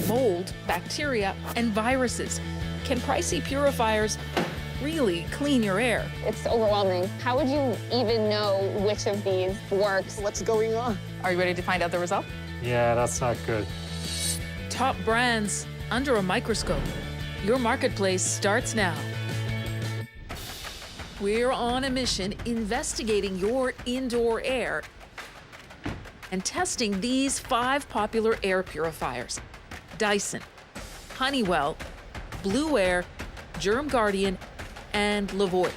mold, bacteria, and viruses. Can pricey purifiers really clean your air? It's overwhelming. How would you even know which of these works? What's going on? Are you ready to find out the result? Yeah, that's not good. Top brands under a microscope. Your marketplace starts now. We're on a mission investigating your indoor air and testing these 5 popular air purifiers: Dyson, Honeywell, Blue Air, Germ Guardian, and Levoit.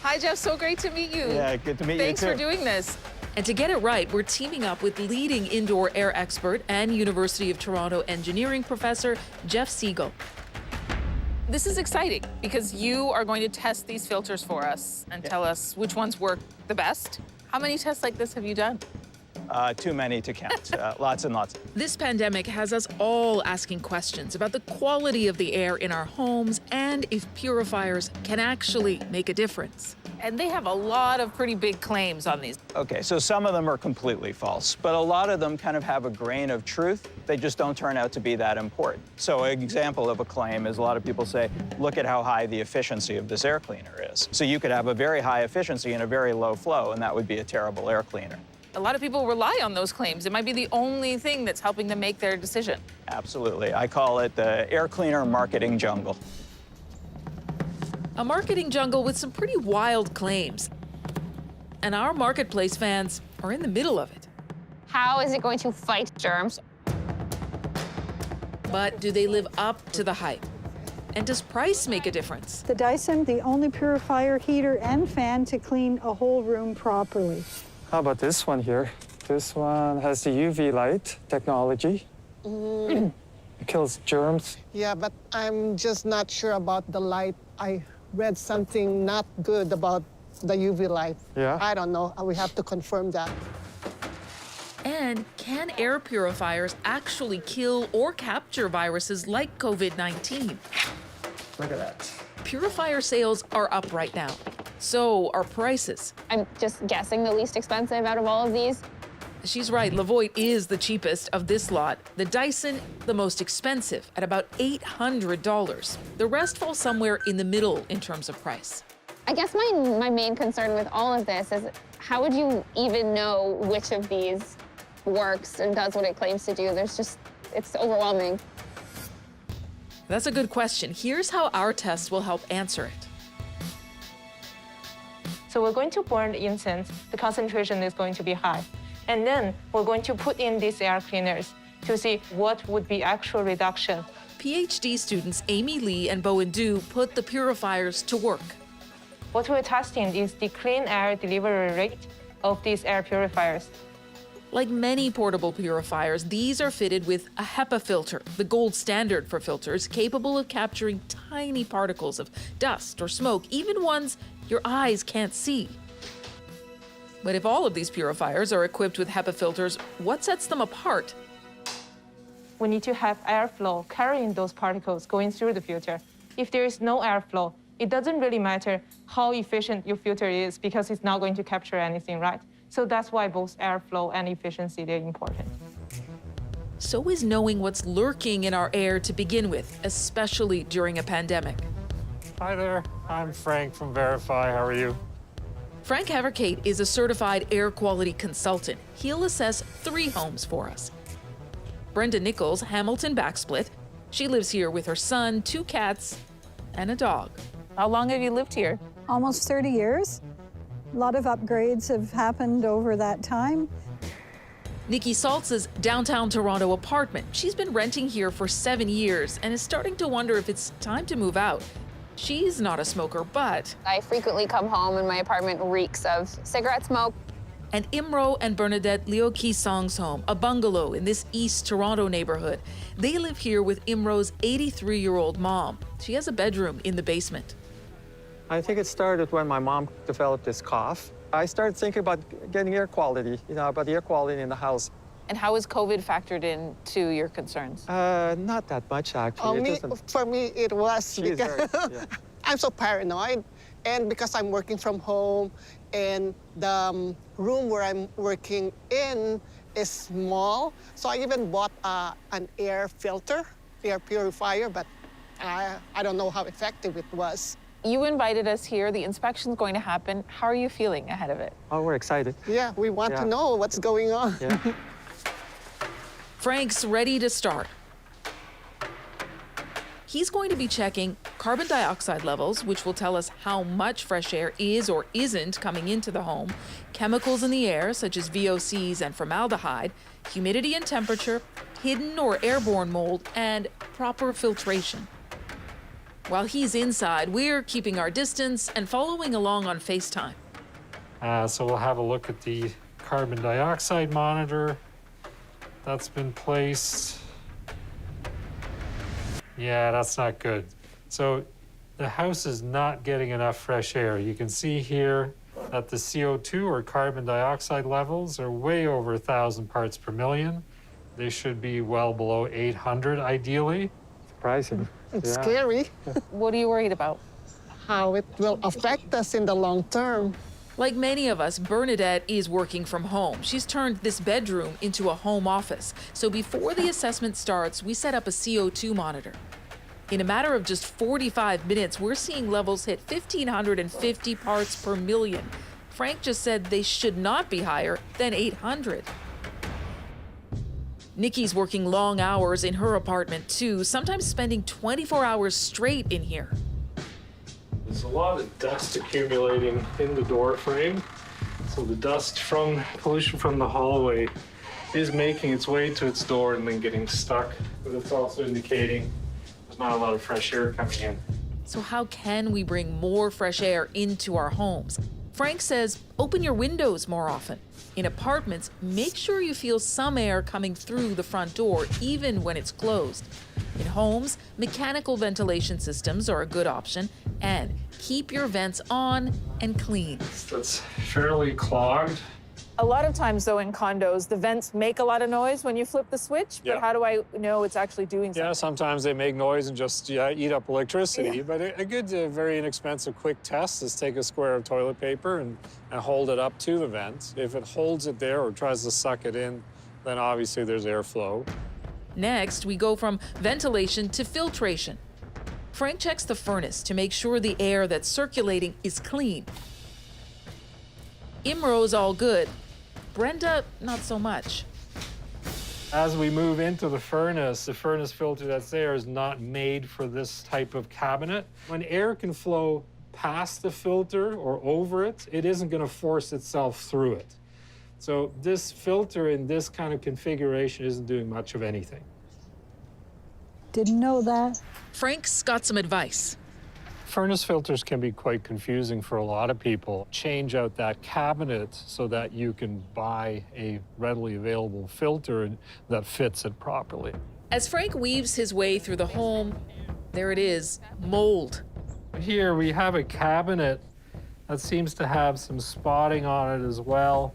Hi, Jeff. So great to meet you. Yeah, good to meet you, too. Thanks for doing this. And to get it right, we're teaming up with leading indoor air expert and University of Toronto engineering professor Jeff Siegel. This is exciting because you are going to test these filters for us and tell us which ones work the best. How many tests like this have you done? Too many to count. Lots and lots. This pandemic has us all asking questions about the quality of the air in our homes and if purifiers can actually make a difference. And they have a lot of pretty big claims on these. Okay, so some of them are completely false, but a lot of them kind of have a grain of truth. They just don't turn out to be that important. So an example of a claim is a lot of people say, look at how high the efficiency of this air cleaner is. So you could have a very high efficiency and a very low flow, and that would be a terrible air cleaner. A lot of people rely on those claims. It might be the only thing that's helping them make their decision. Absolutely. I call it the air cleaner marketing jungle. A marketing jungle with some pretty wild claims. And our marketplace fans are in the middle of it. How is it going to fight germs? But do they live up to the hype? And does price make a difference? The Dyson, the only purifier, heater, and fan to clean a whole room properly. How about this one here? This one has the UV light technology. It kills germs. Yeah, but I'm just not sure about the light. I read something not good about the UV light. Yeah? I don't know. We have to confirm that. And can air purifiers actually kill or capture viruses like COVID-19? Look at that. Purifier sales are up right now. So are prices. I'm just guessing the least expensive out of all of these. She's right, Levoit is the cheapest of this lot. The Dyson, the most expensive, at about $800. The rest fall somewhere in the middle in terms of price. I guess my main concern with all of this is how would you even know which of these works and does what it claims to do? It's overwhelming. That's a good question. Here's how our tests will help answer it. So we're going to burn the incense. The concentration is going to be high. And then we're going to put in these air cleaners to see what would be actual reduction. PhD students Amy Lee and Bowen Du put the purifiers to work. What we're testing is the clean air delivery rate of these air purifiers. Like many portable purifiers, these are fitted with a HEPA filter, the gold standard for filters, capable of capturing tiny particles of dust or smoke, even ones your eyes can't see. But if all of these purifiers are equipped with HEPA filters, what sets them apart? We need to have airflow carrying those particles going through the filter. If there is no airflow, it doesn't really matter how efficient your filter is because it's not going to capture anything, right? So that's why both airflow and efficiency, they're important. So is knowing what's lurking in our air to begin with, especially during a pandemic. Hi there, I'm Frank from Verify. How are you? Frank Haverkate is a certified air quality consultant. He'll assess 3 homes for us. Brenda Nichols, Hamilton Backsplit. She lives here with her son, 2 cats, and a dog. How long have you lived here? Almost 30 years. A lot of upgrades have happened over that time. Nikki Saltz's downtown Toronto apartment. She's been renting here for 7 years and is starting to wonder if it's time to move out. She's not a smoker, but... I frequently come home and my apartment reeks of cigarette smoke. And Imro and Bernadette Leo Kisong's home, a bungalow in this East Toronto neighborhood. They live here with Imro's 83-year-old mom. She has a bedroom in the basement. I think it started when my mom developed this cough. I started thinking about getting air quality, about the air quality in the house. And how is COVID factored into your concerns? Not that much, actually. For me, it was She is because very, yeah. I'm so paranoid. And because I'm working from home and the room where I'm working in is small. So I even bought an air filter, air purifier, but I don't know how effective it was. You invited us here. The inspection's going to happen. How are you feeling ahead of it? Oh, we're excited. Yeah, we want to know what's going on. Yeah. Frank's ready to start. He's going to be checking carbon dioxide levels, which will tell us how much fresh air is or isn't coming into the home, chemicals in the air, such as VOCs and formaldehyde, humidity and temperature, hidden or airborne mold, and proper filtration. While he's inside, we're keeping our distance and following along on FaceTime. So we'll have a look at the carbon dioxide monitor that's been placed. Yeah, that's not good. So the house is not getting enough fresh air. You can see here that the CO2 or carbon dioxide levels are way over 1,000 parts per million. They should be well below 800 ideally. Surprising. It's scary What are you worried about? how it will affect us in the long term. Like many of us, Bernadette is working from home. She's turned this bedroom into a home office. So before the assessment starts, we set up a CO2 monitor. In a matter of just 45 minutes, we're seeing levels hit 1,550 parts per million. Frank just said they should not be higher than 800. Nikki's working long hours in her apartment too, sometimes spending 24 hours straight in here. There's a lot of dust accumulating in the door frame. So the dust from pollution from the hallway is making its way to its door and then getting stuck. But it's also indicating there's not a lot of fresh air coming in. So how can we bring more fresh air into our homes? Frank says open your windows more often. In apartments, make sure you feel some air coming through the front door, even when it's closed. In homes, mechanical ventilation systems are a good option, and keep your vents on and clean. That's fairly clogged. A lot of times, though, in condos, the vents make a lot of noise when you flip the switch, but Yeah. how do I know it's actually doing something? Yeah, sometimes they make noise and just eat up electricity. But a good, very inexpensive, quick test is take a square of toilet paper and hold it up to the vent. If it holds it there or tries to suck it in, then obviously there's airflow. Next, we go from ventilation to filtration. Frank checks the furnace to make sure the air that's circulating is clean. Imro's all good. Brenda, not so much. As we move into the furnace filter that's there is not made for this type of cabinet. When air can flow past the filter or over it, it isn't going to force itself through it. So this filter in this kind of configuration isn't doing much of anything. Didn't know that. Frank's got some advice. Furnace filters can be quite confusing for a lot of people. Change out that cabinet so that you can buy a readily available filter that fits it properly. As Frank weaves his way through the home, there it is, mold. Here we have a cabinet that seems to have some spotting on it as well,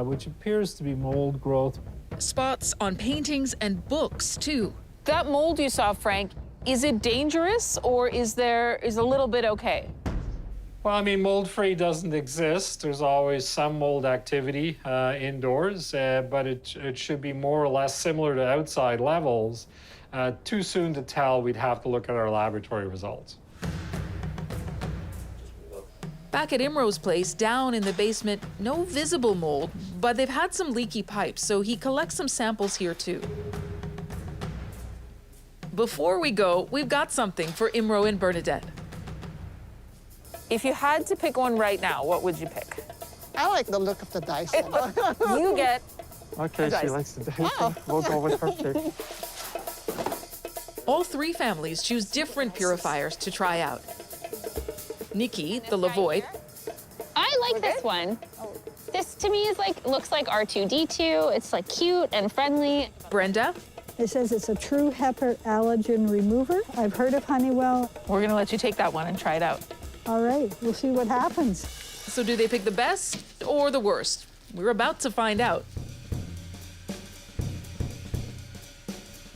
which appears to be mold growth. Spots on paintings and books, too. That mold you saw, Frank, is it dangerous or is a little bit okay? Well, I mean, mold-free doesn't exist. There's always some mold activity indoors, but it should be more or less similar to outside levels. Too soon to tell. We'd have to look at our laboratory results. Back at Imro's place, down in the basement, no visible mold, but they've had some leaky pipes, so he collects some samples here too. Before we go, we've got something for Imro and Bernadette. If you had to pick one right now, what would you pick? I like the look of the Dyson. You get Okay, she likes to do it. We'll go with her pick. All three families choose different purifiers to try out. Nikki, the Lavoie, I like this one. This to me is looks like R2D2. It's cute and friendly. Brenda, It says it's a true HEPA allergen remover. I've heard of Honeywell. We're gonna let you take that one and try it out. All right, we'll see what happens. so do they pick the best or the worst? We're about to find out.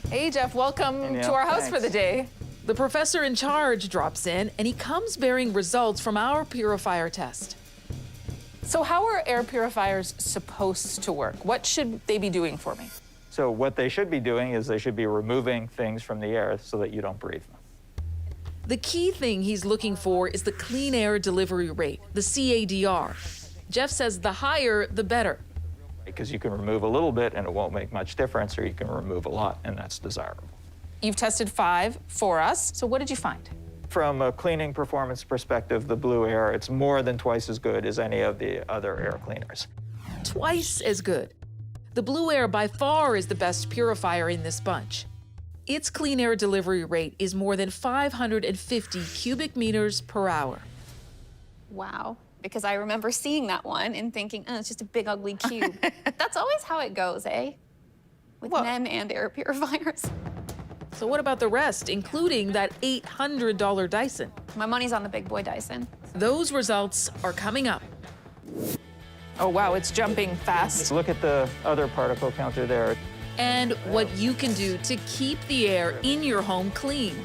Hey, Jeff, welcome to our house for the day. The professor in charge drops in, and he comes bearing results from our purifier test. So how are air purifiers supposed to work? What should they be doing for me? So what they should be doing is they should be removing things from the air so that you don't breathe them. The key thing he's looking for is the clean air delivery rate, the CADR. Jeff says the higher, the better. Because you can remove a little bit and it won't make much difference, or you can remove a lot and that's desirable. You've tested 5 for us. So what did you find? From a cleaning performance perspective, the Blue Air, it's more than twice as good as any of the other air cleaners. Twice as good. The Blue Air by far is the best purifier in this bunch. Its clean air delivery rate is more than 550 cubic meters per hour. Wow. Because I remember seeing that one and thinking, oh, it's just a big, ugly cube. That's always how it goes, eh? With men and air purifiers. So what about the rest, including that $800 Dyson? My money's on the big boy Dyson. Those results are coming up. Oh, wow, it's jumping fast. Look at the other particle counter there. And what you can do to keep the air in your home clean.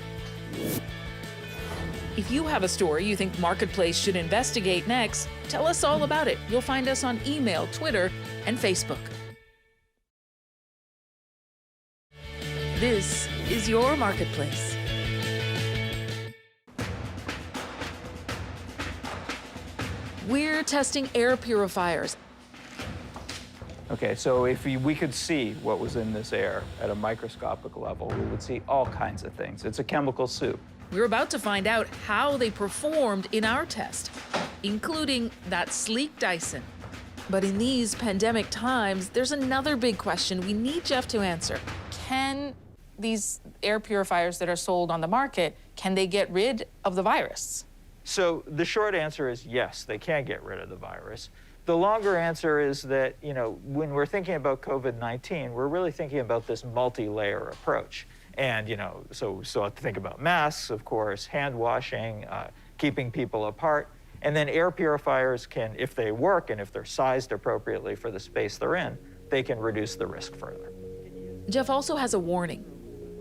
If you have a story you think Marketplace should investigate next, tell us all about it. You'll find us on email, Twitter, and Facebook. This is your Marketplace. We're testing air purifiers. Okay, so if we could see what was in this air at a microscopic level, we would see all kinds of things. It's a chemical soup. We're about to find out how they performed in our test, including that sleek Dyson. But in these pandemic times, there's another big question we need Jeff to answer. Can these air purifiers that are sold on the market, can they get rid of the virus? So the short answer is yes, they can get rid of the virus. The longer answer is that, you know, when we're thinking about COVID-19, we're really thinking about this multi-layer approach. And, you know, so have to think about masks, of course, hand washing, keeping people apart. And then air purifiers can, if they work and if they're sized appropriately for the space they're in, they can reduce the risk further. Jeff also has a warning.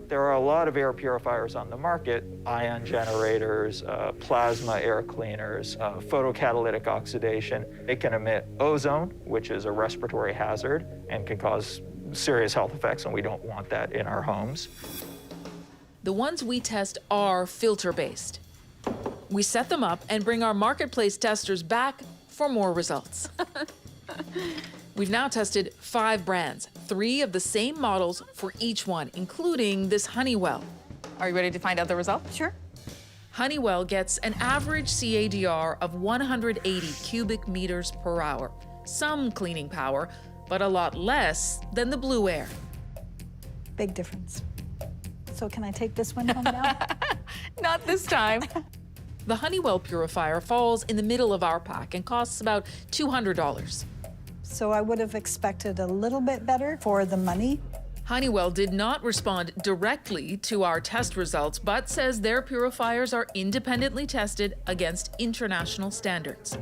There are a lot of air purifiers on the market, ion generators, plasma air cleaners, photocatalytic oxidation. It can emit ozone, which is a respiratory hazard and can cause serious health effects, and we don't want that in our homes. The ones we test are filter-based. We set them up and bring our Marketplace testers back for more results. We've now tested 5 brands, 3 of the same models for each one, including this Honeywell. Are you ready to find out the results? Sure. Honeywell gets an average CADR of 180 cubic meters per hour. Some cleaning power, but a lot less than the Blue Air. Big difference. So can I take this one home now? Not this time. The Honeywell purifier falls in the middle of our pack and costs about $200. So I would have expected a little bit better for the money. Honeywell did not respond directly to our test results, but says their purifiers are independently tested against international standards.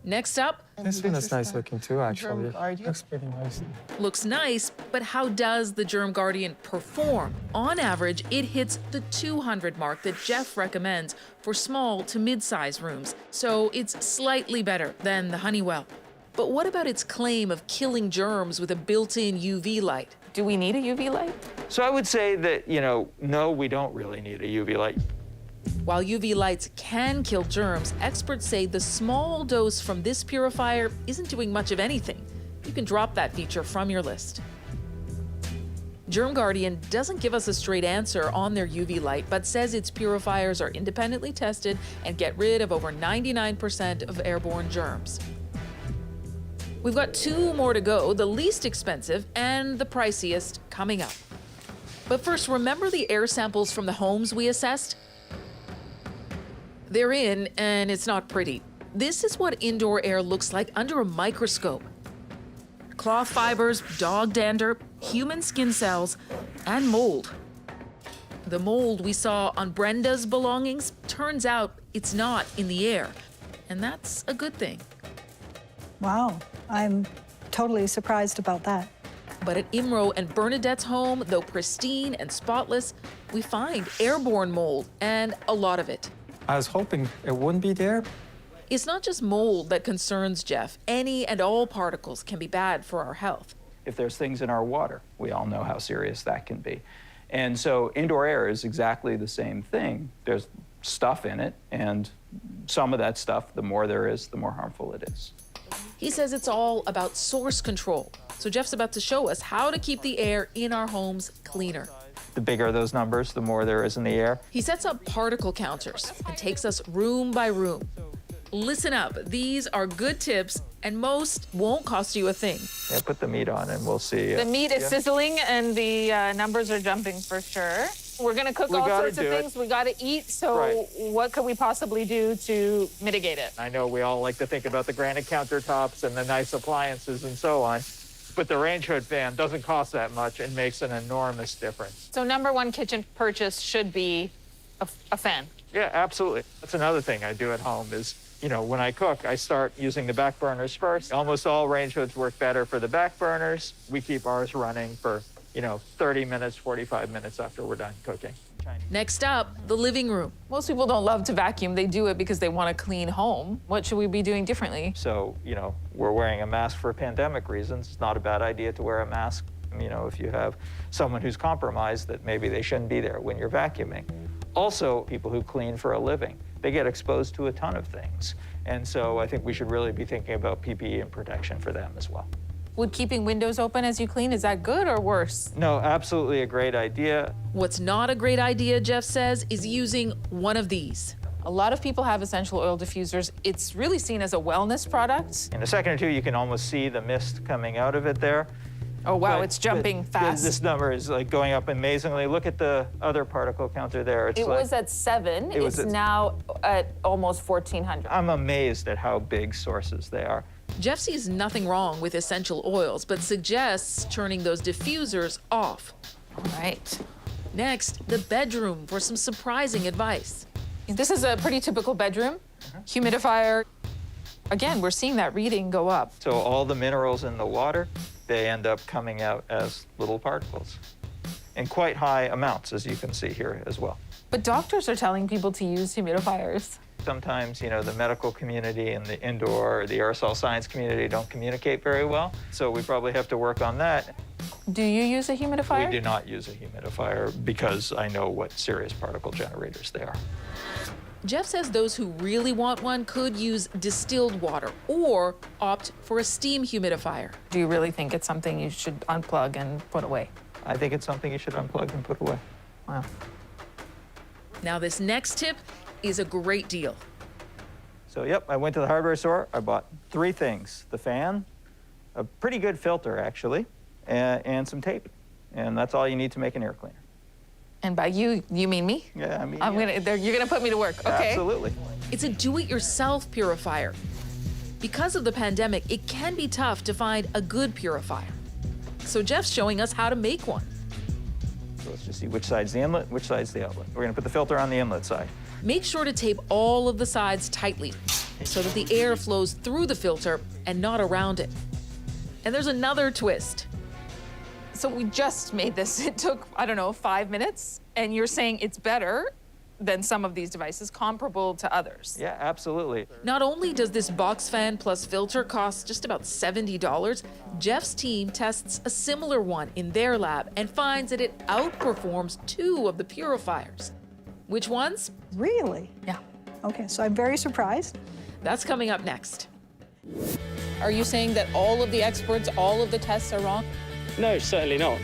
Next up, This one is nice looking too, actually. Looks pretty nice. looks nice, but how does the Germ Guardian perform? On average, it hits the 200 mark that Jeff recommends for small to mid-size rooms, so it's slightly better than the Honeywell. But what about its claim of killing germs with a built-in UV light? Do we need a UV light? So I would say that, you know, no, we don't really need a UV light. While UV lights can kill germs, experts say the small dose from this purifier isn't doing much of anything. You can drop that feature from your list. Germ Guardian doesn't give us a straight answer on their UV light, but says its purifiers are independently tested and get rid of over 99% of airborne germs. We've got 2 more to go, the least expensive and the priciest coming up. But first, remember the air samples from the homes we assessed? They're in, and it's not pretty. This is what indoor air looks like under a microscope. Cloth fibers, dog dander, human skin cells, and mold. The mold we saw on Brenda's belongings turns out it's not in the air, and that's a good thing. Wow, I'm totally surprised about that. But at Imro and Bernadette's home, though pristine and spotless, we find airborne mold, and a lot of it. I was hoping it wouldn't be there. It's not just mold that concerns Jeff. Any and all particles can be bad for our health. If there's things in our water, we all know how serious that can be. And so indoor air is exactly the same thing. There's stuff in it, and some of that stuff, the more there is, the more harmful it is. He says it's all about source control. So Jeff's about to show us how to keep the air in our homes cleaner. The bigger those numbers, the more there is in the air. He sets up particle counters and takes us room by room. Listen up, these are good tips, and most won't cost you a thing. Yeah, put the meat on and we'll see. The meat is sizzling and the numbers are jumping for sure. We're gonna cook all sorts of things. We gotta eat, so what could we possibly do to mitigate it? I know we all like to think about the granite countertops and the nice appliances and so on, but the range hood fan doesn't cost that much and makes an enormous difference. So number one kitchen purchase should be a fan. Yeah, absolutely. That's another thing I do at home is, you know, when I cook, I start using the back burners first. Almost all range hoods work better for the back burners. We keep ours running for, 30 minutes, 45 minutes after we're done cooking. Next up, the living room. Most people don't love to vacuum. They do it because they want a clean home. What should we be doing differently? So, we're wearing a mask for pandemic reasons. It's not a bad idea to wear a mask. If you have someone who's compromised, that maybe they shouldn't be there when you're vacuuming. Also, people who clean for a living, they get exposed to a ton of things. And so I think we should really be thinking about PPE and protection for them as well. Would keeping windows open as you clean, is that good or worse? No, absolutely a great idea. What's not a great idea, Jeff says, is using one of these. A lot of people have essential oil diffusers. It's really seen as a wellness product. In a second or two, you can almost see the mist coming out of it there. Oh, wow, But it's jumping fast. This number is going up amazingly. Look at the other particle counter there. It was at 7. It's now at almost 1,400. I'm amazed at how big sources they are. Jeff sees nothing wrong with essential oils, but suggests turning those diffusers off. All right. Next, the bedroom for some surprising advice. This is a pretty typical bedroom. Humidifier. Again, we're seeing that reading go up. So all the minerals in the water, they end up coming out as little particles in quite high amounts, as you can see here as well. But doctors are telling people to use humidifiers. Sometimes, the medical community and the indoor, the aerosol science community don't communicate very well. So we probably have to work on that. Do you use a humidifier? We do not use a humidifier because I know what serious particle generators they are. Jeff says those who really want one could use distilled water or opt for a steam humidifier. Do you really think it's something you should unplug and put away? I think it's something you should unplug and put away. Wow. Now, this next tip is a great deal. So, yep, I went to the hardware store. I bought 3 things: the fan, a pretty good filter, actually, and some tape. And that's all you need to make an air cleaner. And by you mean me? Yeah, I mean, you're gonna put me to work. Okay. Absolutely. It's a do-it-yourself purifier. Because of the pandemic, it can be tough to find a good purifier. So Jeff's showing us how to make one. So let's just see which side's the inlet, which side's the outlet. We're gonna put the filter on the inlet side. Make sure to tape all of the sides tightly so that the air flows through the filter and not around it. And there's another twist. So we just made this. It took, 5 minutes, and you're saying it's better than some of these devices, comparable to others. Yeah, absolutely. Not only does this box fan plus filter cost just about $70, Jeff's team tests a similar one in their lab and finds that it outperforms 2 of the purifiers. Which ones? Really? Yeah. Okay, so I'm very surprised. That's coming up next. Are you saying that all of the experts, all of the tests are wrong? No, certainly not.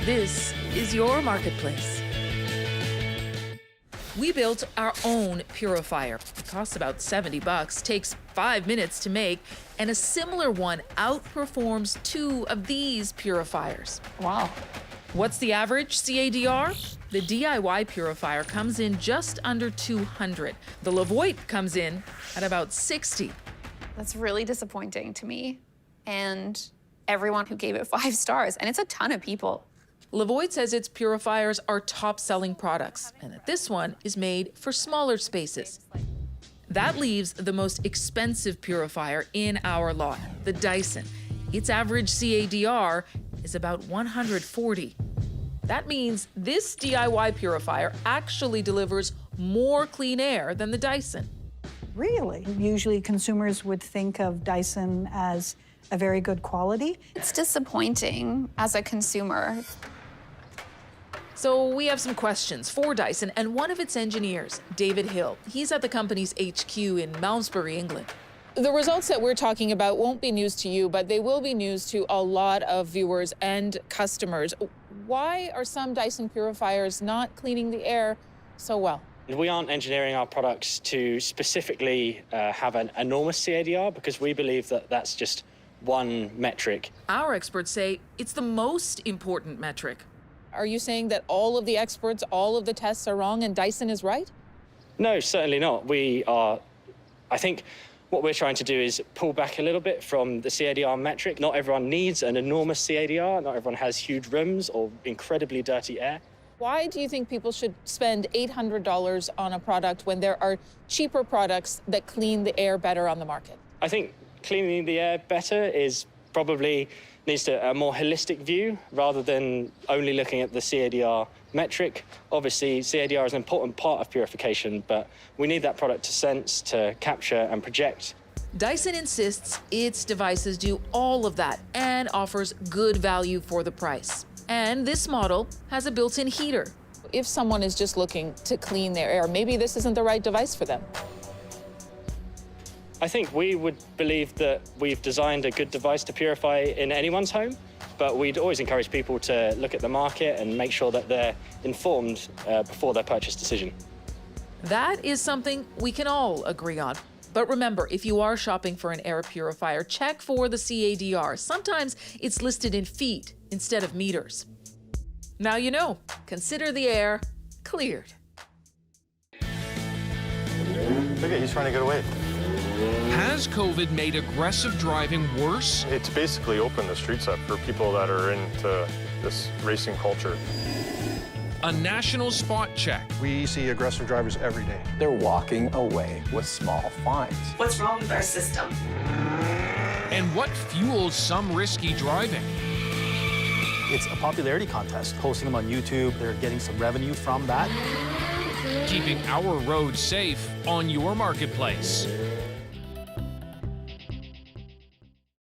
This is your marketplace. We built our own purifier. It costs about $70, takes 5 minutes to make, and a similar one outperforms 2 of these purifiers. Wow. What's the average CADR? The DIY purifier comes in just under 200. The Levoit comes in at about 60. That's really disappointing to me and everyone who gave it 5 stars, and it's a ton of people. Levoit says its purifiers are top-selling products, and that this one is made for smaller spaces. That leaves the most expensive purifier in our lot, the Dyson. Its average CADR is about 140. That means this DIY purifier actually delivers more clean air than the Dyson. Really? Usually consumers would think of Dyson as a very good quality. It's disappointing as a consumer. So we have some questions for Dyson and one of its engineers, David Hill. He's at the company's HQ in Malmesbury, England. The results that we're talking about won't be news to you, but they will be news to a lot of viewers and customers. Why are some Dyson purifiers not cleaning the air so well? We aren't engineering our products to specifically have an enormous CADR because we believe that that's just one metric. Our experts say it's the most important metric. Are you saying that all of the experts, all of the tests are wrong and Dyson is right? No, certainly not. I think what we're trying to do is pull back a little bit from the CADR metric. Not everyone needs an enormous CADR. Not everyone has huge rooms or incredibly dirty air. Why do you think people should spend $800 on a product when there are cheaper products that clean the air better on the market? I think cleaning the air better is probably needs a more holistic view rather than only looking at the CADR metric. Obviously, CADR is an important part of purification, but we need that product to sense, to capture and project. Dyson insists its devices do all of that and offers good value for the price. And this model has a built-in heater. If someone is just looking to clean their air, maybe this isn't the right device for them. I think we would believe that we've designed a good device to purify in anyone's home, but we'd always encourage people to look at the market and make sure that they're informed before their purchase decision. That is something we can all agree on. But remember, if you are shopping for an air purifier, check for the CADR. Sometimes it's listed in feet instead of meters. Now you know, consider the air cleared. Look at, he's trying to get away. Has COVID made aggressive driving worse? It's basically opened the streets up for people that are into this racing culture. A national spot check. We see aggressive drivers every day. They're walking away with small fines. What's wrong with our system? And what fuels some risky driving? It's a popularity contest. Posting them on YouTube, they're getting some revenue from that. Keeping our roads safe on your marketplace.